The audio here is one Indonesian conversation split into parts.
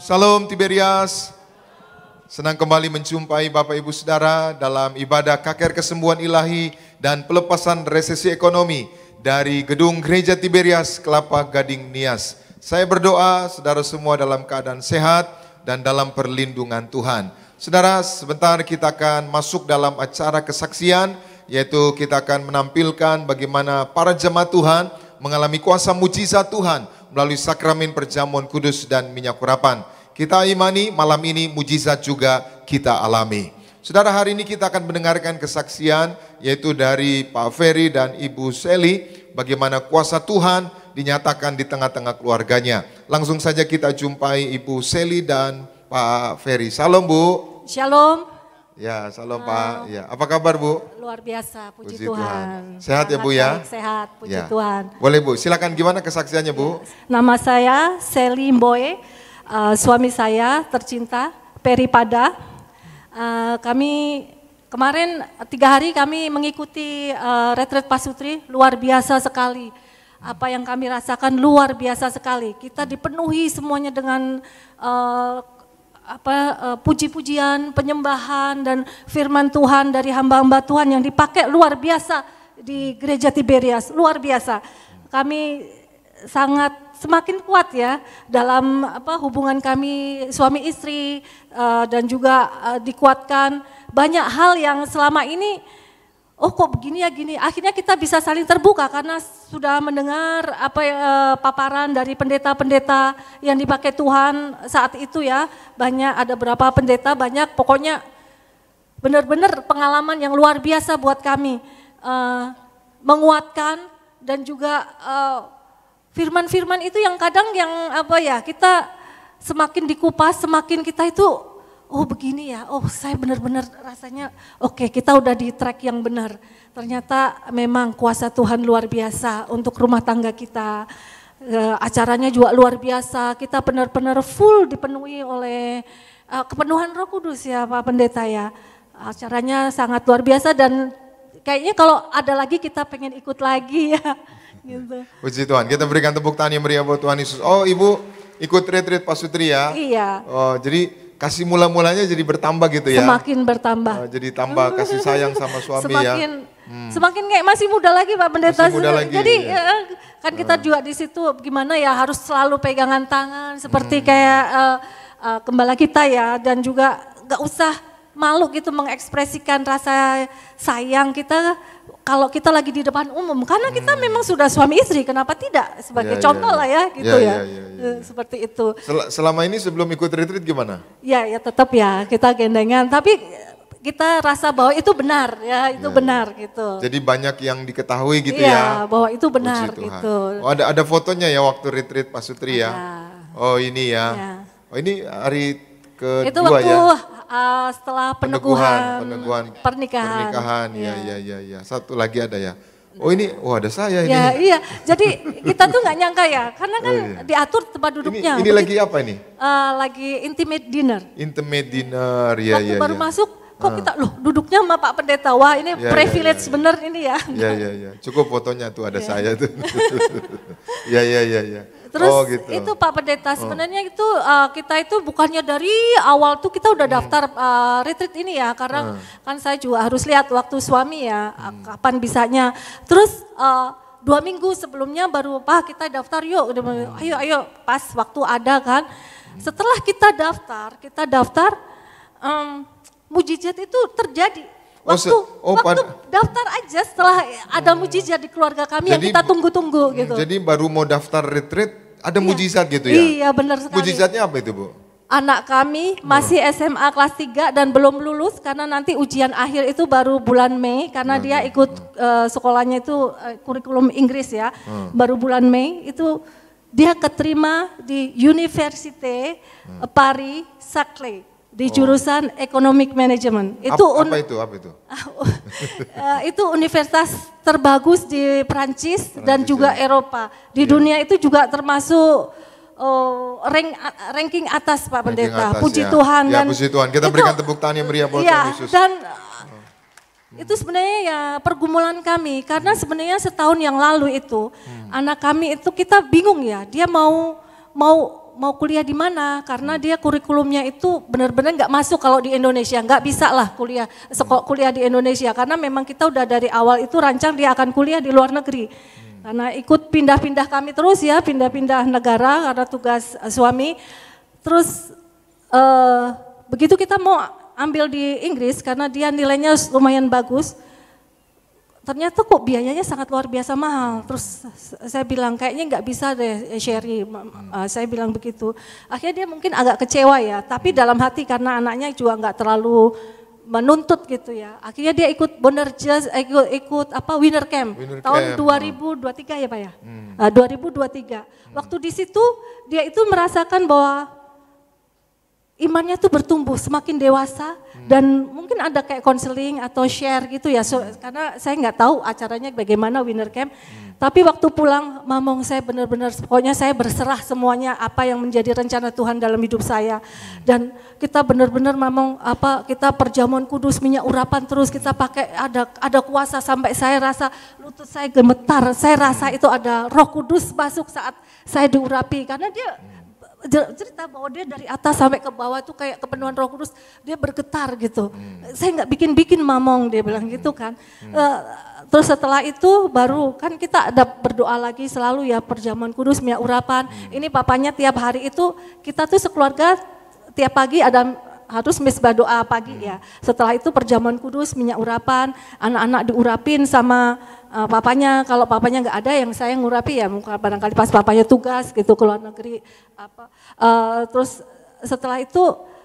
Salam Tiberias. Senang kembali menjumpai Bapak Ibu Saudara dalam ibadah KKR Kesembuhan Ilahi dan pelepasan resesi ekonomi dari Gedung Gereja Tiberias, Kelapa Gading, Nias. Saya berdoa saudara semua dalam keadaan sehat dan dalam perlindungan Tuhan. Saudara, sebentar kita akan masuk dalam acara kesaksian, yaitu kita akan menampilkan bagaimana para jemaat Tuhan mengalami kuasa mujizat Tuhan melalui sakramen perjamuan kudus dan minyak urapan. Kita imani malam ini mujizat juga kita alami. Saudara, hari ini kita akan mendengarkan kesaksian yaitu dari Pak Ferry dan Ibu Sally, bagaimana kuasa Tuhan dinyatakan di tengah-tengah keluarganya. Langsung saja kita jumpai Ibu Sally dan Pak Ferry. Salam Bu. Shalom. Ya, salam Pak. Ya, apa kabar Bu? Luar biasa, puji Tuhan. Sehat ya Bu ya? Baik, sehat, puji Ya. Tuhan. Boleh Bu, silakan gimana kesaksiannya Bu? Nama saya Sally Mboe, suami saya tercinta, Peri Pada. Kami kemarin 3 hari kami mengikuti retreat Pasutri, luar biasa sekali. Apa yang kami rasakan luar biasa sekali. Kita dipenuhi semuanya dengan puji-pujian, penyembahan dan firman Tuhan dari hamba-hamba Tuhan yang dipakai luar biasa di Gereja Tiberias, luar biasa. Kami sangat semakin kuat ya dalam hubungan kami suami istri dan juga dikuatkan banyak hal yang selama ini kok begini ya gini. Akhirnya kita bisa saling terbuka karena sudah mendengar paparan dari pendeta-pendeta yang dipakai Tuhan saat itu ya. Banyak, ada berapa pendeta, banyak, pokoknya benar-benar pengalaman yang luar biasa buat kami. Menguatkan dan juga firman-firman itu yang kadang yang kita semakin dikupas, semakin kita itu begini ya, saya benar-benar rasanya oke, kita udah di track yang benar. Ternyata memang kuasa Tuhan luar biasa untuk rumah tangga kita. Acaranya juga luar biasa, kita benar-benar full dipenuhi oleh kepenuhan Roh Kudus ya Pak Pendeta ya. Acaranya sangat luar biasa dan kayaknya kalau ada lagi kita pengen ikut lagi ya. Gitu. Puji Tuhan, kita berikan tepuk tangan yang meriah buat Tuhan Yesus. Oh Ibu ikut retreat Pasutri ya? Iya. Oh jadi kasih mula-mulanya jadi bertambah gitu ya? Semakin bertambah. Jadi tambah kasih sayang sama suami semakin, ya? Semakin kayak masih muda lagi Pak Pendeta. Masih muda lagi, jadi ya. Kan kita juga di situ gimana ya harus selalu pegangan tangan seperti kayak gembala kita ya. Dan juga gak usah malu gitu mengekspresikan rasa sayang kita kalau kita lagi di depan umum, karena kita memang sudah suami istri, kenapa tidak? Sebagai contoh lah ya, gitu ya. Seperti itu. Selama ini sebelum ikut retreat gimana? Ya tetap ya, kita gendengan, tapi kita rasa bahwa itu benar ya, itu benar gitu. Jadi banyak yang diketahui gitu ya? Iya, bahwa itu benar gitu. Oh ada fotonya ya waktu retreat Pasutri ya? Oh ini ya. Oh ini hari kedua itu waktu, ya? Setelah peneguhan pernikahan. Ya. Satu lagi ada ya. Oh ini, ada saya ini. Iya. Jadi kita tuh nggak nyangka ya, karena kan diatur tempat duduknya. Ini lagi apa ini? Lagi intimate dinner. Intimate dinner, ya. Waktu baru masuk, kok kita duduknya sama Pak Pendeta. Wah ini privilege bener ini ya. Iya. Cukup fotonya tuh ada saya tuh. Iya. Terus gitu. itu Pak Pendeta sebenarnya itu kita itu bukannya dari awal tuh kita udah daftar retreat ini ya, karena kan saya juga harus lihat waktu suami ya kapan bisanya. Terus 2 minggu sebelumnya baru Pak kita daftar yuk, ayo pas waktu ada kan. Setelah kita daftar mujizat itu terjadi. Waktu daftar aja setelah ada mujizat di keluarga kami yang kita tunggu-tunggu gitu. Jadi baru mau daftar retreat ada mujizat gitu ya? Iya benar sekali. Mujizatnya apa itu Bu? Anak kami masih SMA kelas 3 dan belum lulus karena nanti ujian akhir itu baru bulan Mei karena dia ikut sekolahnya itu kurikulum Inggris ya. Baru bulan Mei itu dia keterima di Université Paris Saclay. Di jurusan Economic Management. Apa itu? Itu universitas terbagus di Perancis dan juga Eropa. Di dunia itu juga termasuk ranking atas Pak Pendeta. Puji Tuhan. Ya, puji Tuhan. Kita berikan tepuk tangan yang meriah buat Tuhan Yesus. Dan itu sebenarnya ya pergumulan kami. Karena sebenarnya setahun yang lalu itu anak kami itu kita bingung ya. Dia mau mau kuliah di mana karena dia kurikulumnya itu benar-benar nggak masuk kalau di Indonesia, nggak bisa lah kuliah di Indonesia karena memang kita udah dari awal itu rancang dia akan kuliah di luar negeri. Karena ikut pindah-pindah kami terus ya, pindah-pindah negara karena tugas suami. Terus begitu kita mau ambil di Inggris karena dia nilainya lumayan bagus, ternyata kok biayanya sangat luar biasa mahal. Terus saya bilang kayaknya nggak bisa deh Sherry, saya bilang begitu. Akhirnya dia mungkin agak kecewa ya, tapi dalam hati karena anaknya juga nggak terlalu menuntut gitu ya. Akhirnya dia ikut ikut Winter Camp tahun 2023 ya Pak ya, 2023. Waktu di situ dia itu merasakan bahwa imannya tuh bertumbuh semakin dewasa dan mungkin ada kayak konseling atau share gitu ya, karena saya nggak tahu acaranya bagaimana Winter Camp. Tapi waktu pulang, Mamong saya benar-benar pokoknya saya berserah semuanya apa yang menjadi rencana Tuhan dalam hidup saya. Dan kita benar-benar Mamong kita perjamuan kudus minyak urapan terus kita pakai ada kuasa sampai saya rasa lutut saya gemetar, saya rasa itu ada Roh Kudus masuk saat saya diurapi karena dia cerita bahwa dia dari atas sampai ke bawah tuh kayak kepenuhan Roh Kudus, dia bergetar gitu. Saya nggak bikin-bikin Mamong, dia bilang gitu kan. Terus setelah itu baru kan kita ada berdoa lagi selalu ya perjamuan kudus minyak urapan. Ini papanya tiap hari itu kita tuh sekeluarga tiap pagi ada harus misbah doa pagi ya. Setelah itu perjamuan kudus minyak urapan, anak-anak diurapin sama papanya. Kalau papanya nggak ada yang saya ngurapi ya, barangkali pas papanya tugas gitu ke luar negeri. Terus setelah itu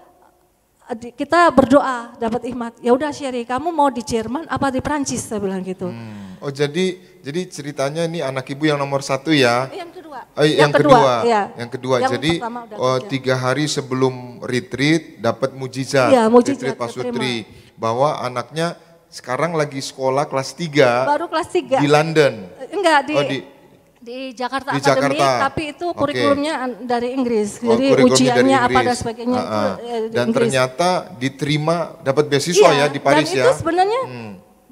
kita berdoa dapat hikmat. Ya udah Sherry, kamu mau di Jerman apa di Prancis? Saya bilang gitu. Oh jadi ceritanya ini anak ibu yang nomor 1 ya? Yang kedua. Yang kedua. Ya. Yang kedua. Yang Jadi 3 hari sebelum retreat dapat mujizat. Ya, mujizat retreat Pak Sutri bahwa anaknya sekarang lagi sekolah kelas 3. Baru kelas 3. Di London. Enggak di Jakarta Academy, tapi itu kurikulumnya dari Inggris. Jadi ujiannya apa dan sebagainya itu dan Inggris. Ternyata diterima dapat beasiswa ya di Paris dan ya. Dan itu sebenarnya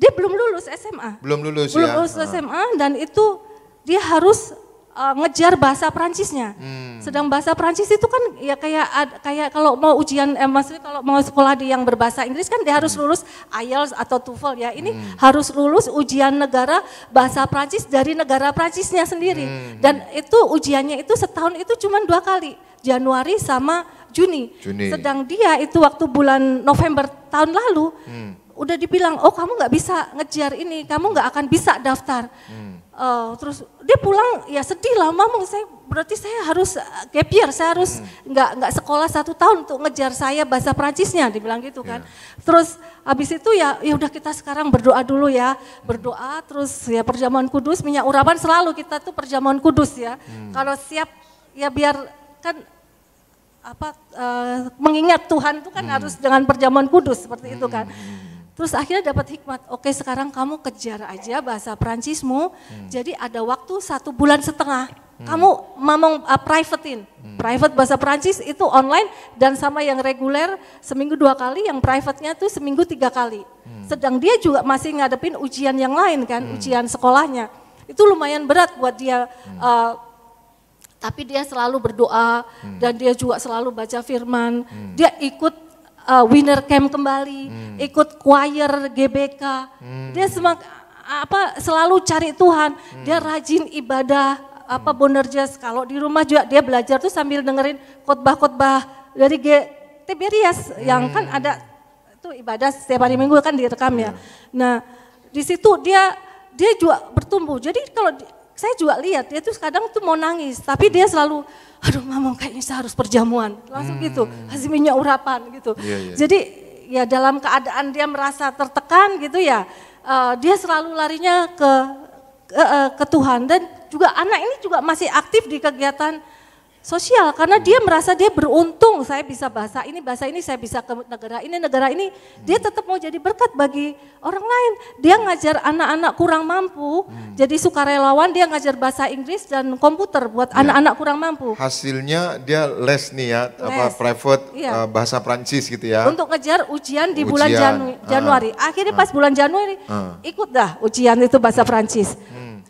dia belum lulus SMA. Belum lulus SMA dan itu dia harus ngejar bahasa Prancisnya. Sedang bahasa Prancis itu kan ya kayak kalau mau ujian maksudnya kalau mau sekolah di yang berbahasa Inggris kan dia harus lulus IELTS atau TOEFL ya. Ini harus lulus ujian negara bahasa Prancis dari negara Prancisnya sendiri. Dan itu ujiannya itu setahun itu cuma 2 kali, Januari sama Juni. Sedang dia itu waktu bulan November tahun lalu udah dibilang, oh kamu nggak bisa ngejar ini, kamu nggak akan bisa daftar. Terus dia pulang ya sedih lah, Mamong berarti saya harus gap year, saya harus nggak sekolah 1 tahun untuk ngejar saya bahasa Prancisnya, dibilang gitu kan. Terus habis itu ya udah kita sekarang berdoa dulu ya, berdoa terus ya perjamuan kudus minyak urapan selalu kita tuh perjamuan kudus ya. Kalau siap ya biar kan mengingat Tuhan itu kan harus dengan perjamuan kudus seperti itu kan. Terus akhirnya dapat hikmat, oke sekarang kamu kejar aja bahasa Prancismu, jadi ada waktu 1,5 bulan, kamu Mamong privatein, private bahasa Prancis itu online dan sama yang reguler seminggu 2 kali, yang private-nya tuh seminggu 3 kali. Sedang dia juga masih ngadepin ujian yang lain kan, ujian sekolahnya, itu lumayan berat buat dia. Tapi dia selalu berdoa dan dia juga selalu baca firman, dia ikut Winter Camp kembali, ikut choir GBK, dia selalu cari Tuhan, dia rajin ibadah, Bonerjas, kalau di rumah juga dia belajar tuh sambil dengerin khotbah-khotbah dari Tiberias yang kan ada itu ibadah setiap hari Minggu kan direkam ya. Nah di situ dia juga bertumbuh, jadi kalau saya juga lihat dia tuh kadang tuh mau nangis, tapi dia selalu, aduh Mamong kayaknya saya harus perjamuan, langsung gitu, kasih minyak urapan gitu. Jadi ya dalam keadaan dia merasa tertekan gitu ya, dia selalu larinya ke Tuhan. Dan juga anak ini juga masih aktif di kegiatan sosial karena dia merasa dia beruntung, saya bisa bahasa ini saya bisa ke negara ini, dia tetap mau jadi berkat bagi orang lain. Dia ngajar anak-anak kurang mampu, jadi sukarelawan dia ngajar bahasa Inggris dan komputer buat anak-anak kurang mampu. Hasilnya dia les nih ya, private bahasa Prancis gitu ya. Untuk ngejar ujian di bulan Januari. Akhirnya pas bulan Januari ikut dah ujian itu bahasa Prancis.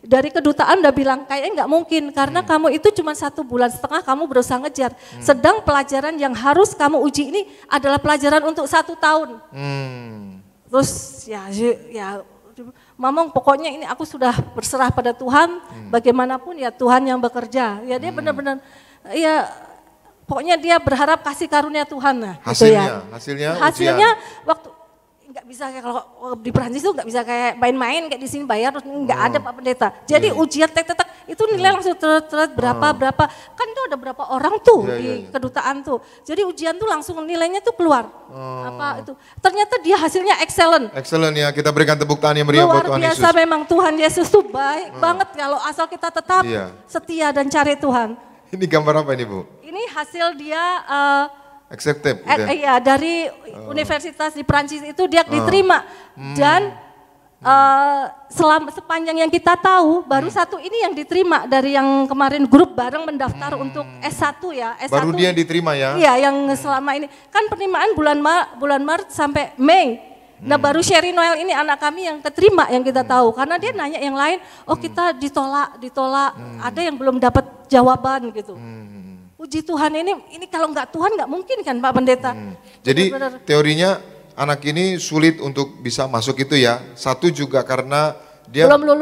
dari kedutaan udah bilang kayaknya nggak mungkin karena kamu itu cuma 1,5 bulan kamu berusaha ngejar. Sedang pelajaran yang harus kamu uji ini adalah pelajaran untuk 1 tahun. Terus ya Mamong pokoknya ini aku sudah berserah pada Tuhan, bagaimanapun ya Tuhan yang bekerja. Ya dia benar-benar ya pokoknya dia berharap kasih karunia Tuhan lah. Hasilnya waktu nggak bisa kayak kalau di Perancis itu nggak bisa kayak main-main kayak di sini bayar terus nggak ada Pak Pendeta. Jadi ujian tek-tek itu nilai langsung teret berapa kan itu ada berapa orang tuh di kedutaan tuh. Jadi ujian tuh langsung nilainya tuh keluar. Apa itu? Ternyata dia hasilnya excellent. Excellent ya, kita berikan tepuk tangan yang meriah buat Tuhan Yesus. Luar biasa memang Tuhan Yesus tuh baik banget kalau asal kita tetap setia dan cari Tuhan. Ini gambar apa ini Bu? Ini hasil dia accepted. Iya, dari universitas di Prancis itu dia diterima dan sepanjang yang kita tahu baru satu ini yang diterima dari yang kemarin grup bareng mendaftar untuk S1 ya. S1, baru dia diterima ya? Iya, yang selama ini kan penerimaan bulan Maret sampai Mei. Nah baru Sherry Noel ini anak kami yang keterima yang kita tahu karena dia nanya yang lain, oh kita ditolak, ada yang belum dapat jawaban gitu. Puji Tuhan ini kalau nggak Tuhan nggak mungkin kan Pak Pendeta. Jadi teorinya anak ini sulit untuk bisa masuk itu ya. Satu juga karena dia belum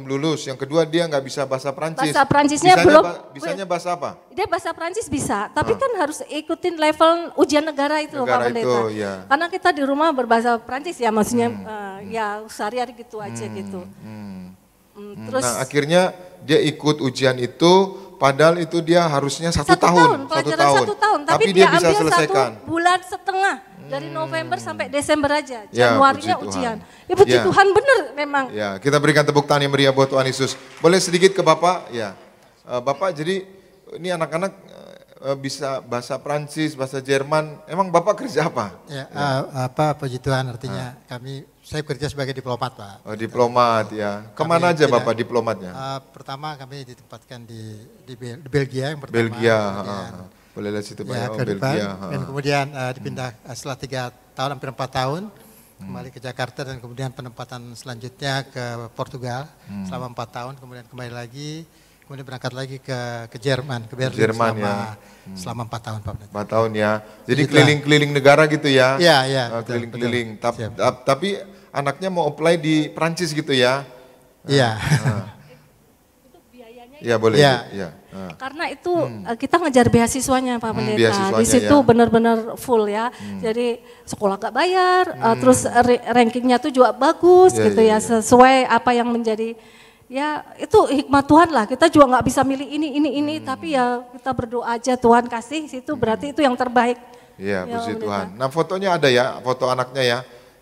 lulus. Yang kedua dia nggak bisa bahasa Prancis. Bahasa Prancisnya belum. Bisanya bahasa apa? Dia bahasa Prancis bisa, tapi kan harus ikutin level ujian negara itu Pak Pendeta. Karena kita di rumah berbahasa Prancis ya maksudnya ya sehari-hari gitu aja gitu. Terus nah akhirnya dia ikut ujian itu. Padahal itu dia harusnya satu tahun. Tapi dia bisa selesaikan 1,5 bulan dari November sampai Desember aja. Januarinya ujian. Ya puji Tuhan benar memang. Ya, kita berikan tepuk tangan yang meriah buat Tuhan Yesus. Boleh sedikit ke Bapak? Ya. Bapak jadi ini anak-anak bisa bahasa Prancis, bahasa Jerman. Emang Bapak kerja apa? Ya, puji Tuhan artinya saya kerja sebagai diplomat Pak. Oh diplomat ya. Kemana aja Bapak diplomatnya? Pertama kami ditempatkan di Belgia yang pertama. Belgia, boleh lihat situ Pak. Ya, Belgia. Dan kemudian dipindah setelah 3 tahun, hampir 4 tahun. Kembali ke Jakarta dan kemudian penempatan selanjutnya ke Portugal selama 4 tahun. Kemudian kembali lagi, kemudian berangkat lagi ke Jerman, ke Berlin selama 4 tahun Pak. 4 tahun ya. Jadi keliling-keliling negara gitu ya? Iya. Keliling-keliling. Tapi anaknya mau apply di Prancis gitu ya? Iya. Itu biayanya ya boleh. Iya. Karena itu kita ngejar beasiswanya Pak Pendeta. Di situ benar-benar full ya. Jadi sekolah gak bayar, terus rankingnya tuh juga bagus gitu ya, sesuai apa yang menjadi ya itu hikmat Tuhan lah. Kita juga nggak bisa milih ini, tapi ya kita berdoa aja Tuhan kasih situ berarti itu yang terbaik. Iya, puji Tuhan. Nah fotonya ada ya, foto anaknya ya.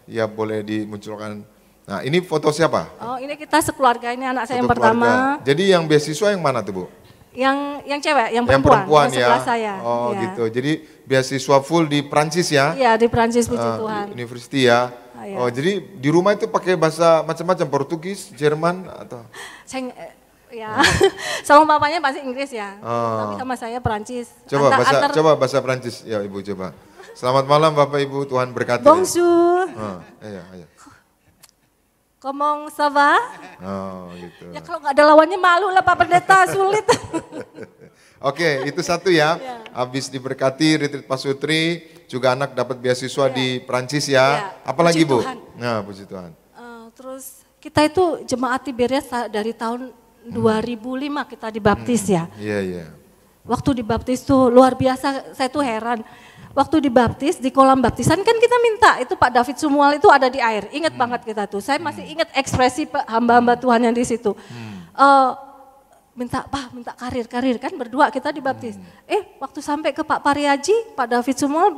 Ya boleh dimunculkan. Nah ini foto siapa? Oh ini kita sekeluarga, ini anak saya yang pertama. Jadi yang beasiswa yang mana tuh Bu? Yang cewek, yang perempuan yang sebelah saya. Oh ya. Gitu, jadi beasiswa full di Prancis ya? Iya di Prancis puji Tuhan. University ya? Oh jadi di rumah itu pakai bahasa macam-macam, Portugis, Jerman atau? Sama bapaknya bahasa Inggris ya, tapi sama saya Prancis. Coba bahasa Prancis ya Ibu coba. Selamat malam Bapak Ibu, Tuhan berkati. Bonjour. Ayo. Comment ça va? Oh gitu. Ya kalau nggak ada lawannya malu lah Pak Pendeta, sulit. Oke, itu satu ya. Habis diberkati retreat Pasutri, juga anak dapat beasiswa di Prancis ya. Apalagi Bu? Nah, puji Tuhan. Terus kita itu jemaat Tiberias dari tahun 2005 kita dibaptis ya. Iya. Waktu dibaptis tuh luar biasa, saya tuh heran. Waktu dibaptis di kolam baptisan kan kita minta itu Pak David Sumual itu ada di air. Ingat banget kita tuh. Saya masih ingat ekspresi hamba-hamba Tuhan yang di situ. Minta karir kan berdua kita dibaptis. Waktu sampai ke Pak Pariaji, Pak David Sumual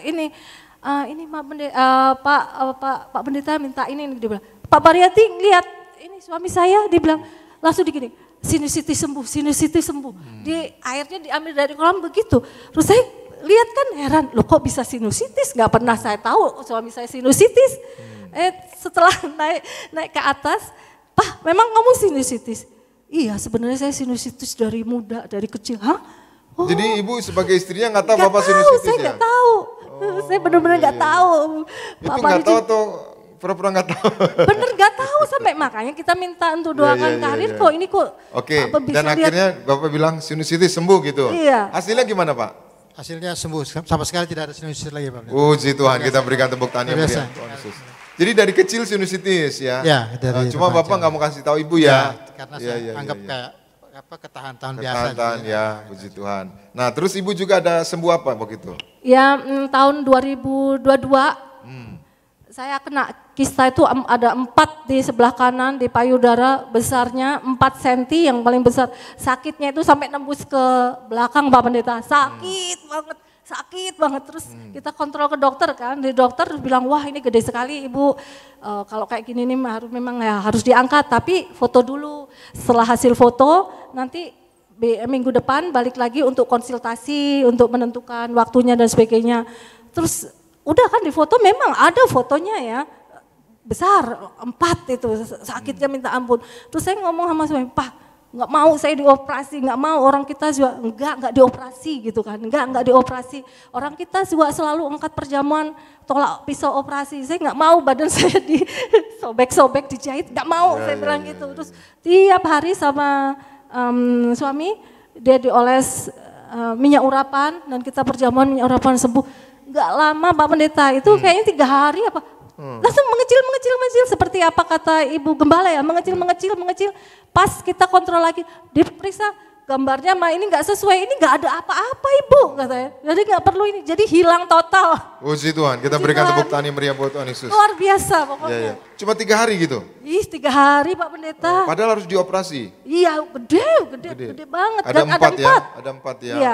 ini Pak Pendeta minta ini dia bilang. Pak Pariaji lihat ini suami saya, dia bilang langsung digini. Sinusitis sembuh. Di airnya diambil dari kolam begitu. Terus saya lihat kan heran, loh kok bisa sinusitis? Gak pernah saya tahu suami saya sinusitis. Setelah naik ke atas, Pak memang kamu sinusitis? Iya sebenarnya saya sinusitis dari muda, dari kecil. Hah? Oh. Jadi ibu sebagai istrinya nggak tahu Bapak sinusitis saya nggak tahu. Saya benar-benar nggak tahu. Itu nggak tahu tuh pura-pura nggak tahu. Bener nggak tahu sampai makanya kita minta untuk doakan karir kok ini kok. Oke, apa bisa dan akhirnya Bapak bilang sinusitis sembuh gitu. Iya. Hasilnya gimana Pak? Hasilnya sembuh, sama sekali tidak ada sinusitis lagi Pak. Puji Tuhan, kita berikan tepuk tangan yang Biasa. meriah Tuhan Yesus. Jadi dari kecil sinusitis ya? Ya, dari cuma remaja. Bapak nggak mau kasih tahu Ibu ya? Karena Iya, saya iya, anggap iya. kayak ketahan-tahan biasa. Ketahan gitu ya, puji Tuhan. Nah terus Ibu juga ada sembuh apa begitu? Ya tahun 2022 saya kena kista itu ada 4 di sebelah kanan di payudara besarnya 4 cm yang paling besar. Sakitnya itu sampai nembus ke belakang Pak Pendeta. Sakit banget. Terus kita kontrol ke dokter kan. Di dokter bilang wah ini gede sekali Ibu. Kalau kayak gini nih memang ya harus diangkat. Tapi foto dulu. Setelah hasil foto nanti minggu depan balik lagi untuk konsultasi, untuk menentukan waktunya dan sebagainya. Terus udah kan di foto memang ada fotonya ya, besar 4 itu, sakitnya minta ampun. Terus saya ngomong sama suami, Pak nggak mau saya dioperasi, nggak mau, orang kita juga nggak dioperasi gitu kan, nggak dioperasi. Orang kita juga selalu angkat perjamuan, tolak pisau operasi, saya nggak mau badan saya disobek-sobek, dijahit, nggak mau saya bilang gitu. Terus tiap hari sama suami, dia dioles minyak urapan dan kita perjamuan minyak urapan sembuh. Gak lama Pak Pendeta itu kayaknya 3 hari apa langsung mengecil seperti apa kata Ibu Gembala ya, mengecil. Pas kita kontrol lagi diperiksa gambarnya mah ini nggak sesuai, ini nggak ada apa-apa Ibu katanya, jadi nggak perlu ini, jadi hilang total. Puji Tuhan, kita berikan tepuk tangan yang meriah buat Tuhan Yesus. Luar biasa pokoknya. Ya. Cuma 3 hari gitu? 3 hari Pak Pendeta. Padahal harus dioperasi? Iya gede banget. Ada 4 ya? Ada 4 ya? Iya.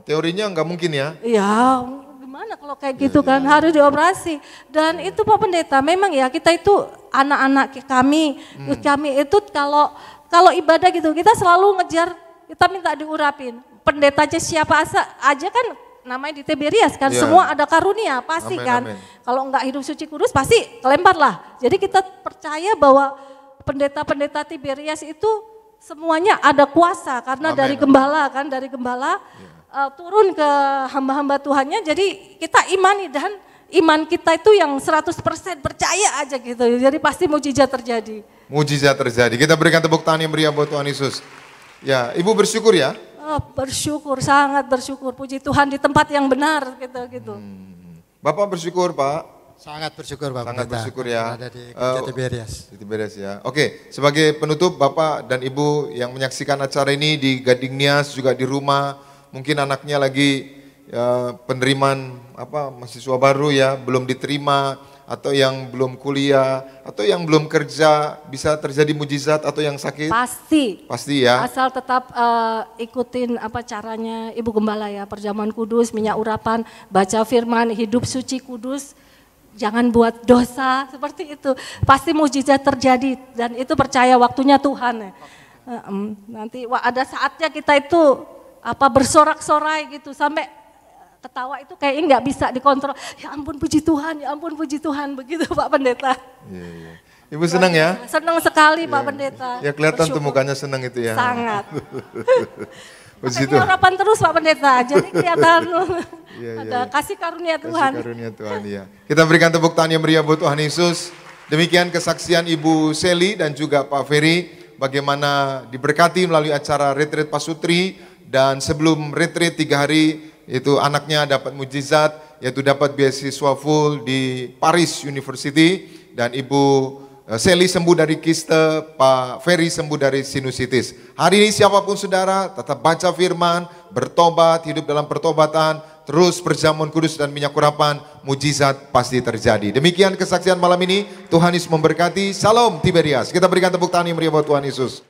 Teorinya nggak mungkin ya? Iya. Gimana kalau kayak gitu kan, harus dioperasi. Dan itu Pak Pendeta, memang ya kita itu anak-anak kami itu kalau ibadah gitu, kita selalu ngejar, kita minta diurapin. Pendeta aja siapa aja kan namanya di Tiberias kan, semua ada karunia pasti kan. Kalau enggak hidup suci kudus pasti kelempar lah. Jadi kita percaya bahwa pendeta-pendeta Tiberias itu semuanya ada kuasa karena dari gembala kan, dari gembala. Turun ke hamba-hamba Tuhannya, jadi kita imani dan iman kita itu yang 100% percaya aja gitu, jadi pasti mujizat terjadi. Mujizat terjadi, kita berikan tepuk tangan yang meriah buat Tuhan Yesus. Ya, Ibu bersyukur ya? Bersyukur, sangat bersyukur, puji Tuhan di tempat yang benar gitu. Bapak bersyukur Pak? Sangat bersyukur Pak. Sangat bersyukur ya. Ada di Gereja Tiberias. Di Tiberias ya. Oke, sebagai penutup Bapak dan Ibu yang menyaksikan acara ini di Gading Nias juga di rumah, mungkin anaknya lagi penerimaan mahasiswa baru ya, belum diterima, atau yang belum kuliah, atau yang belum kerja, bisa terjadi mujizat, atau yang sakit? Pasti ya. Asal tetap ikutin apa caranya Ibu Gembala ya, perjamuan kudus, minyak urapan, baca firman, hidup suci kudus, jangan buat dosa, seperti itu. Pasti mujizat terjadi dan itu percaya waktunya Tuhan ya. Nanti ada saatnya kita itu bersorak-sorai gitu sampai ketawa itu kayaknya nggak bisa dikontrol. Ya ampun puji Tuhan begitu Pak Pendeta. Iya. Ibu senang ya? Senang sekali Pak Pendeta. Ya kelihatan tuh mukanya senang itu ya. Sangat. Makanya harapan terus Pak Pendeta, jadi kelihatan ada kasih karunia Tuhan. Kasih karunia Tuhan ya. Kita berikan tepuk tangan yang meriah buat Tuhan Yesus. Demikian kesaksian Ibu Seli dan juga Pak Ferry, bagaimana diberkati melalui acara Retreat Pasutri. Dan sebelum retreat 3 hari itu anaknya dapat mujizat, yaitu dapat beasiswa full di Paris University, dan Ibu Seli sembuh dari kiste, Pak Ferry sembuh dari sinusitis. Hari ini siapapun saudara tetap baca firman, bertobat, hidup dalam pertobatan, terus perjamuan kudus dan minyak urapan, mujizat pasti terjadi. Demikian kesaksian malam ini, Tuhan Yesus memberkati. Salam Tiberias. Kita berikan tepuk tangan yang meriah buat Tuhan Yesus.